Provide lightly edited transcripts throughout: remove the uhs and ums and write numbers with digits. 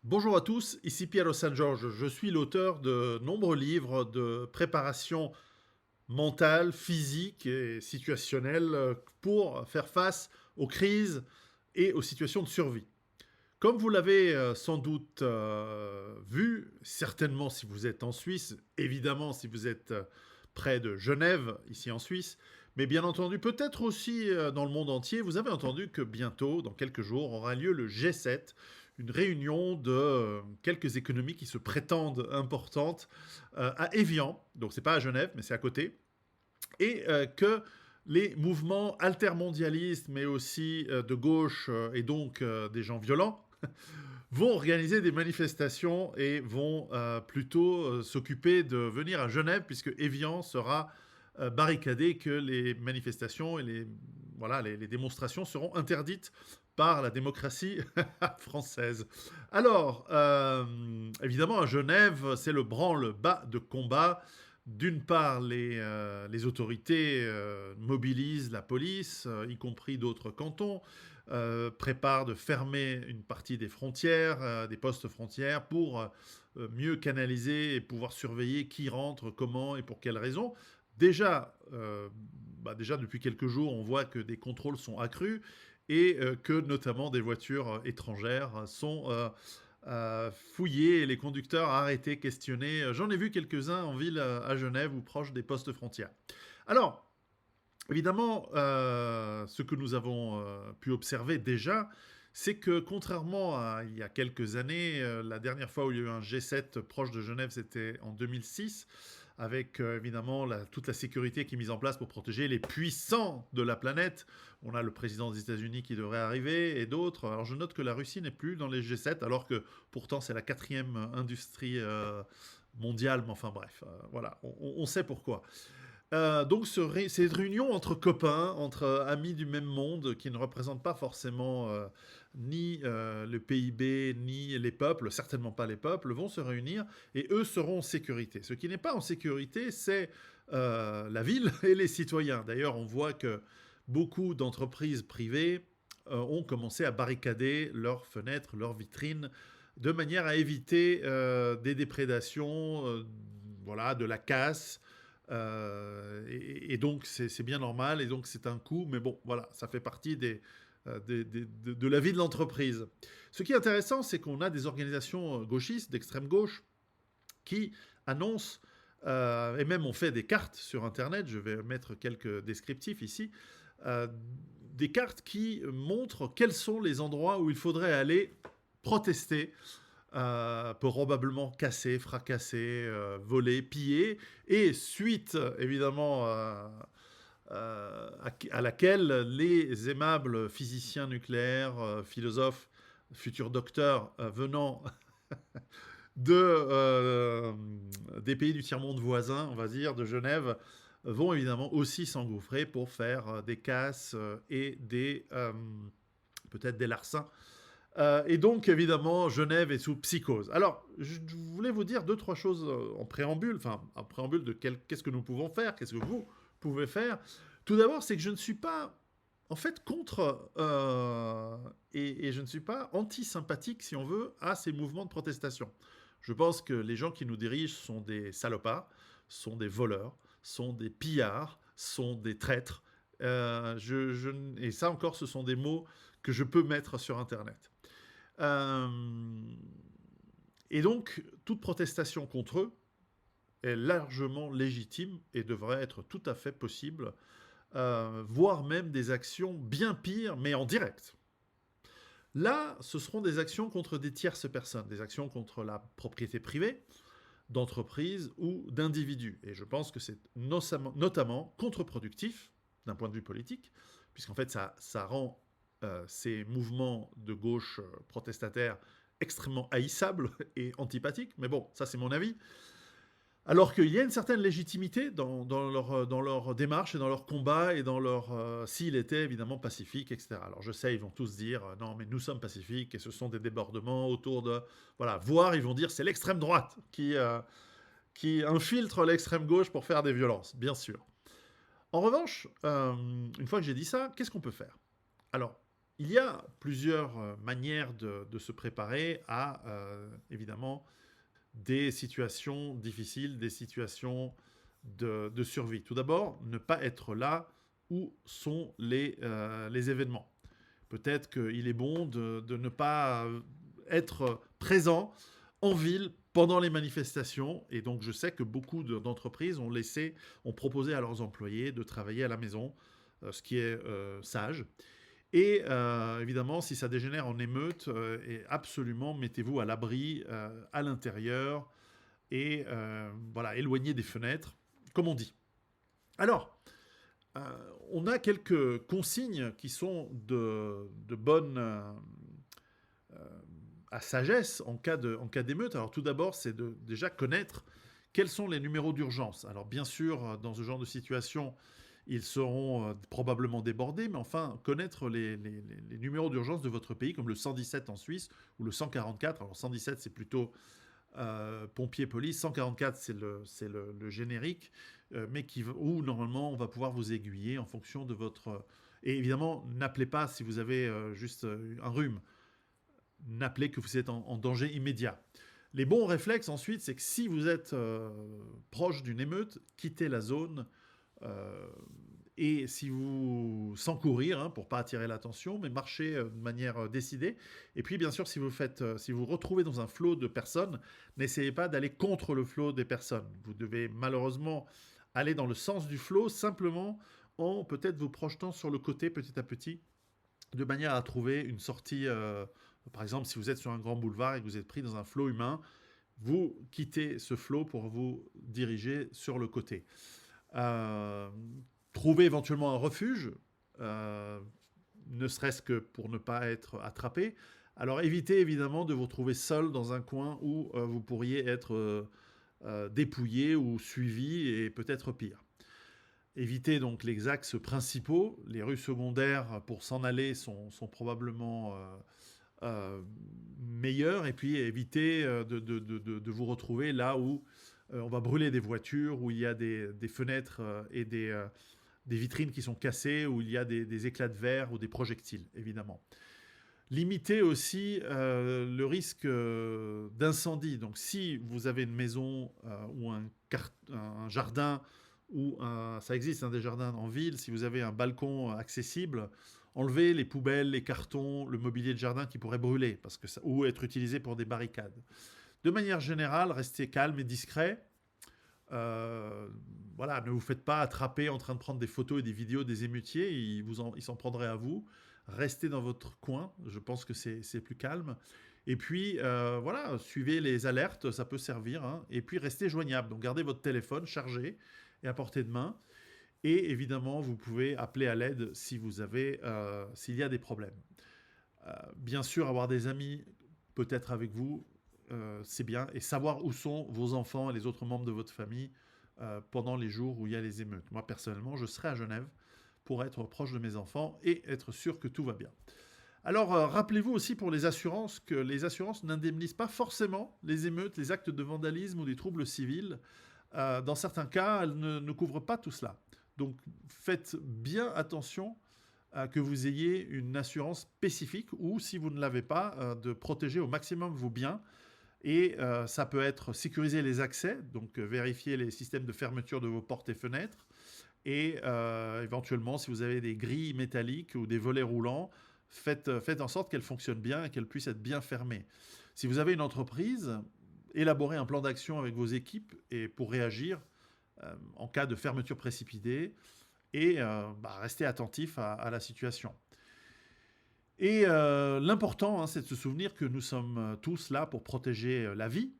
Bonjour à tous, ici Piero San Giorgio. Je suis l'auteur de nombreux livres de préparation mentale, physique et situationnelle pour faire face aux crises et aux situations de survie. Comme vous l'avez sans doute vu, certainement si vous êtes en Suisse, évidemment si vous êtes près de Genève, ici en Suisse, mais bien entendu peut-être aussi dans le monde entier, vous avez entendu que bientôt, dans quelques jours, aura lieu le G7, une réunion de quelques économies qui se prétendent importantes à Évian, donc c'est pas à Genève, mais c'est à côté, et que les mouvements altermondialistes, mais aussi de gauche et donc des gens violents, vont organiser des manifestations et vont plutôt s'occuper de venir à Genève, puisque Évian sera barricadé, que les manifestations et les démonstrations seront interdites par la démocratie française. Alors, évidemment, à Genève, c'est le branle-bas de combat. D'une part, les autorités mobilisent la police, y compris d'autres cantons, préparent de fermer une partie des frontières, des postes frontières, pour mieux canaliser et pouvoir surveiller qui rentre, comment et pour quelles raisons. Déjà depuis quelques jours, on voit que des contrôles sont accrus et que notamment des voitures étrangères sont fouillées et les conducteurs arrêtés, questionnés. J'en ai vu quelques-uns en ville à Genève ou proche des postes frontières. Alors, évidemment, ce que nous avons pu observer déjà, c'est que contrairement à il y a quelques années, la dernière fois où il y a eu un G7 proche de Genève, c'était en 2006, avec évidemment toute la sécurité qui est mise en place pour protéger les puissants de la planète. On a le président des États-Unis qui devrait arriver et d'autres. Alors je note que la Russie n'est plus dans les G7, alors que pourtant c'est la quatrième industrie mondiale. Mais enfin bref, voilà, on sait pourquoi. Donc cette réunion entre copains, entre amis du même monde, qui ne représentent pas forcément ni le PIB, ni les peuples, certainement pas les peuples, vont se réunir et eux seront en sécurité. Ce qui n'est pas en sécurité, c'est la ville et les citoyens. D'ailleurs, on voit que beaucoup d'entreprises privées ont commencé à barricader leurs fenêtres, leurs vitrines, de manière à éviter des déprédations, voilà, de la casse, et donc, c'est bien normal, et donc c'est un coût, mais bon, voilà, ça fait partie de la vie de l'entreprise. Ce qui est intéressant, c'est qu'on a des organisations gauchistes, d'extrême gauche, qui annoncent, et même on fait des cartes sur Internet, je vais mettre quelques descriptifs ici, euh, des cartes qui montrent quels sont les endroits où il faudrait aller protester, probablement casser, fracasser, voler, piller, et suite évidemment à laquelle les aimables physiciens nucléaires, philosophes, futurs docteurs venant des pays du tiers-monde voisin, on va dire, de Genève, vont évidemment aussi s'engouffrer pour faire des casses et peut-être des larcins. Et donc, évidemment, Genève est sous psychose. Alors, je voulais vous dire deux, trois choses en préambule, enfin, en préambule de qu'est-ce que nous pouvons faire, qu'est-ce que vous pouvez faire. Tout d'abord, c'est que je ne suis pas, en fait, contre, et je ne suis pas anti-sympathique, si on veut, à ces mouvements de protestation. Je pense que les gens qui nous dirigent sont des salopards, sont des voleurs, sont des pillards, sont des traîtres. Et ça encore, ce sont des mots que je peux mettre sur Internet. Euh, et donc, toute protestation contre eux est largement légitime et devrait être tout à fait possible, voire même des actions bien pires, mais en direct. Là, ce seront des actions contre des tierces personnes, des actions contre la propriété privée, d'entreprises ou d'individus. Et je pense que c'est notamment contre-productif d'un point de vue politique, puisqu'en fait, ça rend ces mouvements de gauche protestataires extrêmement haïssables et antipathiques. Mais bon, ça c'est mon avis. Alors qu'il y a une certaine légitimité dans leur démarche et dans leur combat et dans leur s'il était évidemment pacifique, etc. Alors je sais, ils vont tous dire non, mais nous sommes pacifiques et ce sont des débordements autour de voilà, voire ils vont dire c'est l'extrême droite qui infiltre l'extrême gauche pour faire des violences, bien sûr. En revanche, une fois que j'ai dit ça, qu'est-ce qu'on peut faire? Alors, Il y a plusieurs manières de se préparer à, évidemment, des situations difficiles, des situations de survie. Tout d'abord, ne pas être là où sont les événements. Peut-être qu'il est bon de ne pas être présent en ville pendant les manifestations. Et donc, je sais que beaucoup d'entreprises ont proposé à leurs employés de travailler à la maison, ce qui est sage. Et évidemment, si ça dégénère en émeute, et absolument mettez-vous à l'abri à l'intérieur et voilà, éloignez des fenêtres, comme on dit. Alors, euh, on a quelques consignes qui sont de bonne à sagesse en cas d'émeute. Alors tout d'abord, c'est de déjà connaître quels sont les numéros d'urgence. Alors bien sûr, dans ce genre de situation, ils seront probablement débordés, mais enfin, connaître les numéros d'urgence de votre pays, comme le 117 en Suisse ou le 144. Alors 117, c'est plutôt pompiers-police. 144, c'est le générique, mais où normalement on va pouvoir vous aiguiller en fonction de votre... Et évidemment, n'appelez pas si vous avez juste un rhume. N'appelez que vous êtes en danger immédiat. Les bons réflexes ensuite, c'est que si vous êtes proche d'une émeute, quittez la zone. euh, et si vous, sans courir, hein, pour pas attirer l'attention, mais marchez de manière décidée. Et puis, bien sûr, si vous vous retrouvez dans un flot de personnes, n'essayez pas d'aller contre le flot des personnes. Vous devez malheureusement aller dans le sens du flot, simplement en peut-être vous projetant sur le côté petit à petit, de manière à trouver une sortie. Par exemple, si vous êtes sur un grand boulevard et que vous êtes pris dans un flot humain, vous quittez ce flot pour vous diriger sur le côté. Euh, Trouvez éventuellement un refuge, euh, ne serait-ce que pour ne pas être attrapé. Alors évitez évidemment de vous retrouver seul dans un coin où vous pourriez être dépouillé ou suivi et peut-être pire. Évitez donc les axes principaux. Les rues secondaires pour s'en aller sont probablement meilleures. Et puis évitez de vous retrouver là où on va brûler des voitures, où il y a des fenêtres et des vitrines qui sont cassées, où il y a des éclats de verre ou des projectiles, évidemment. Limitez aussi le risque d'incendie. Donc si vous avez une maison ou un jardin, ça existe, hein, des jardins en ville, si vous avez un balcon accessible, enlevez les poubelles, les cartons, le mobilier de jardin qui pourrait brûler ou être utilisé pour des barricades. De manière générale, restez calme et discret. Voilà, ne vous faites pas attraper en train de prendre des photos et des vidéos des émeutiers, ils s'en prendraient à vous. Restez dans votre coin, je pense que c'est plus calme. Et puis, voilà, suivez les alertes, ça peut servir, hein. Et puis, restez joignable. Donc, gardez votre téléphone chargé et à portée de main. Et évidemment, vous pouvez appeler à l'aide s'il y a des problèmes. Bien sûr, avoir des amis peut-être avec vous, c'est bien. Et savoir où sont vos enfants et les autres membres de votre famille pendant les jours où il y a les émeutes. Moi, personnellement, je serai à Genève pour être proche de mes enfants et être sûr que tout va bien. Alors, rappelez-vous aussi pour les assurances que les assurances n'indemnisent pas forcément les émeutes, les actes de vandalisme ou des troubles civils. Dans certains cas, elles ne couvrent pas tout cela. Donc, faites bien attention à que vous ayez une assurance spécifique ou, si vous ne l'avez pas, de protéger au maximum vos biens. Et ça peut être sécuriser les accès, donc vérifier les systèmes de fermeture de vos portes et fenêtres. Et éventuellement, si vous avez des grilles métalliques ou des volets roulants, faites en sorte qu'elles fonctionnent bien et qu'elles puissent être bien fermées. Si vous avez une entreprise, élaborez un plan d'action avec vos équipes et pour réagir en cas de fermeture précipitée et restez attentif à la situation. Et l'important, hein, c'est de se souvenir que nous sommes tous là pour protéger la vie,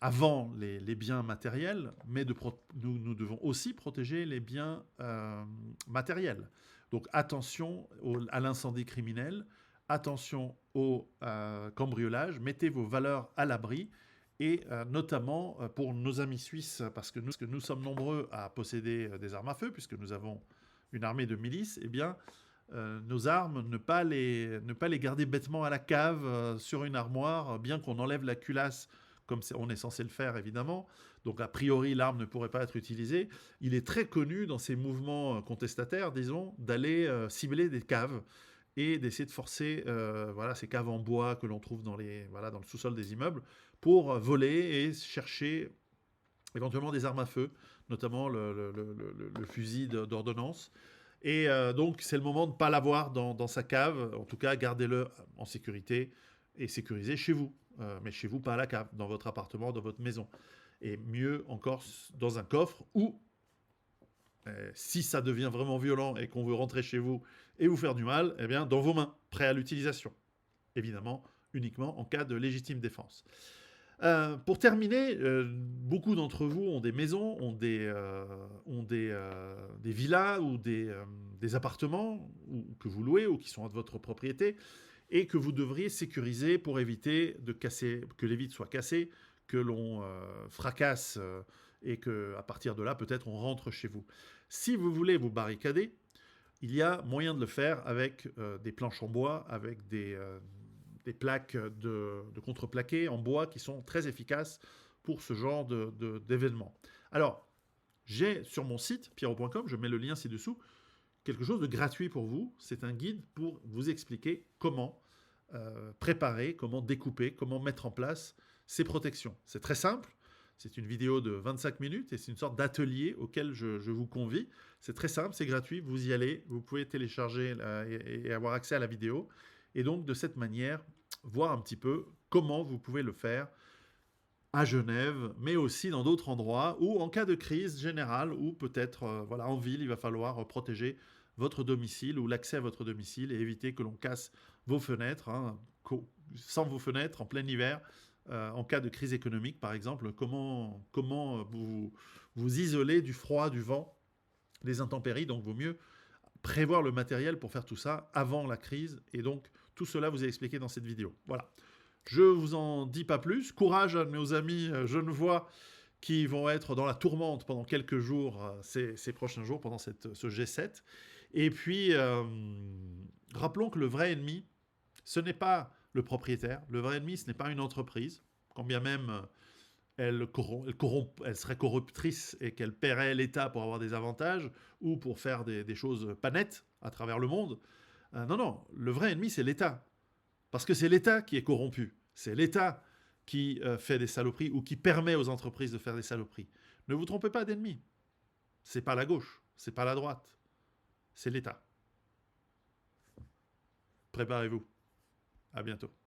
avant les biens matériels, mais nous devons aussi protéger les biens matériels. Donc attention à l'incendie criminel, attention au cambriolage, mettez vos valeurs à l'abri, et notamment pour nos amis suisses, parce que nous sommes nombreux à posséder des armes à feu, puisque nous avons une armée de milices, eh bien, nos armes, ne pas les garder bêtement à la cave, sur une armoire, bien qu'on enlève la culasse, comme on est censé le faire évidemment. Donc a priori, l'arme ne pourrait pas être utilisée. Il est très connu dans ces mouvements contestataires, disons, d'aller cibler des caves. et d'essayer de forcer voilà, ces caves en bois que l'on trouve voilà, dans le sous-sol des immeubles pour voler et chercher éventuellement des armes à feu, notamment le fusil d'ordonnance. Et donc, c'est le moment de ne pas l'avoir dans sa cave. En tout cas, gardez-le en sécurité et sécurisé chez vous. Mais chez vous, pas à la cave, dans votre appartement, dans votre maison. Et mieux encore, dans un coffre ou, si ça devient vraiment violent et qu'on veut rentrer chez vous et vous faire du mal, eh bien, dans vos mains, prêt à l'utilisation. Évidemment, uniquement en cas de légitime défense. Pour terminer, beaucoup d'entre vous ont des maisons, des villas ou des appartements que vous louez ou qui sont de votre propriété et que vous devriez sécuriser pour éviter que les vitres soient cassées, que l'on fracasse et qu'à partir de là, peut-être on rentre chez vous. Si vous voulez vous barricader, il y a moyen de le faire avec des planches en bois, avec des plaques de contreplaqué en bois qui sont très efficaces pour ce genre d'événement. Alors, j'ai sur mon site, pierrot.com, je mets le lien ci-dessous, quelque chose de gratuit pour vous. C'est un guide pour vous expliquer comment préparer, comment découper, comment mettre en place ces protections. C'est très simple. C'est une vidéo de 25 minutes et c'est une sorte d'atelier auquel je vous convie. C'est très simple, c'est gratuit, vous y allez, vous pouvez télécharger et avoir accès à la vidéo. Et donc, de cette manière, voir un petit peu comment vous pouvez le faire à Genève, mais aussi dans d'autres endroits, ou en cas de crise générale, ou peut-être voilà, en ville, il va falloir protéger votre domicile ou l'accès à votre domicile et éviter que l'on casse vos fenêtres, hein, sans vos fenêtres en plein hiver, en cas de crise économique par exemple, comment vous isoler du froid, du vent, des intempéries. Donc, vaut mieux prévoir le matériel pour faire tout ça avant la crise. Et donc, tout cela vous est expliqué dans cette vidéo. Voilà. Je vous en dis pas plus. Courage à nos amis genevois qui vont être dans la tourmente pendant quelques jours, ces prochains jours, pendant ce G7. Et puis, rappelons que le vrai ennemi, ce n'est pas le propriétaire. Le vrai ennemi, ce n'est pas une entreprise, quand bien même elle serait corruptrice et qu'elle paierait l'État pour avoir des avantages ou pour faire des choses pas nettes à travers le monde. Non, non, le vrai ennemi, c'est l'État. Parce que c'est l'État qui est corrompu. C'est l'État qui fait des saloperies ou qui permet aux entreprises de faire des saloperies. Ne vous trompez pas d'ennemi. C'est pas la gauche, c'est pas la droite, c'est l'État. Préparez-vous. À bientôt.